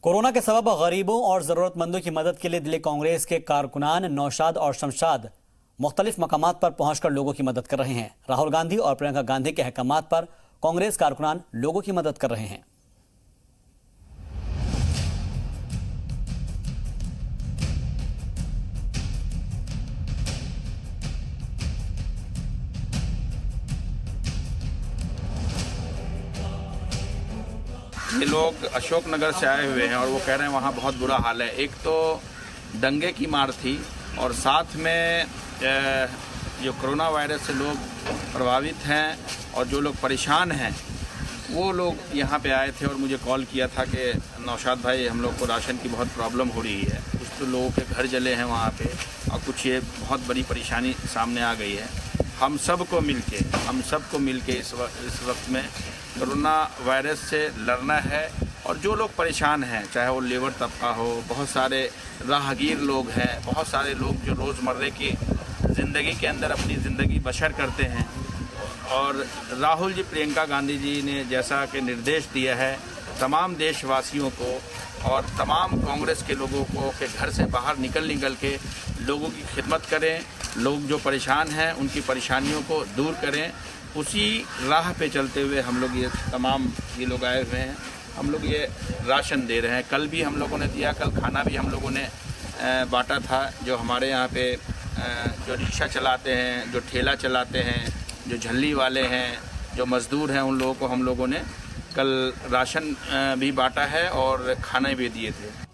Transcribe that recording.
Corona के सबब गरीबों और जरूरतमंदों की मदद के लिए दिल्ली कांग्रेस के कारकुनान नौशाद और शमशाद मुख्तलिफ मकामात पर पहुंचकर लोगों की मदद कर रहे हैं। राहुल गांधी और प्रियंका गांधी के अहकामात पर कांग्रेस कारकुनान लोगों की मदद कर रहे हैं। ये लोग अशोकनगर से आए हुए हैं और वो कह रहे हैं वहाँ बहुत बुरा हाल है। एक तो दंगे की मार थी और साथ में जो कोरोना वायरस से लोग प्रभावित हैं और जो लोग परेशान हैं वो लोग यहाँ पे आए थे और मुझे कॉल किया था कि नौशाद भाई हम लोग को राशन की बहुत प्रॉब्लम हो रही है। कुछ तो लोगों के घर जले हैं वहाँ पे और कुछ ये बहुत बड़ी परेशानी सामने आ गई है। हम सबको मिल के इस वक्त में कोरोना वायरस से लड़ना है और जो लोग परेशान हैं, चाहे वो लेबर तबका हो, बहुत सारे राहगीर लोग हैं, बहुत सारे लोग जो रोज़मर्रे की ज़िंदगी के अंदर अपनी ज़िंदगी बसर करते हैं। और राहुल जी, प्रियंका गांधी जी ने जैसा कि निर्देश दिया है तमाम देशवासियों को और तमाम कांग्रेस के लोगों को कि घर से बाहर निकल के लोगों की खिदमत करें, लोग जो परेशान हैं उनकी परेशानियों को दूर करें, उसी राह पे चलते हुए हम लोग ये लोग आए हुए हैं। हम लोग ये राशन दे रहे हैं। कल भी हम लोगों ने दिया, कल खाना भी हम लोगों ने बांटा था। जो हमारे यहाँ पे जो रिक्शा चलाते हैं, जो ठेला चलाते हैं, जो झल्ली वाले हैं, जो मज़दूर हैं, उन लोगों को हम लोगों ने कल राशन भी बांटा है और खाने भी दिए थे।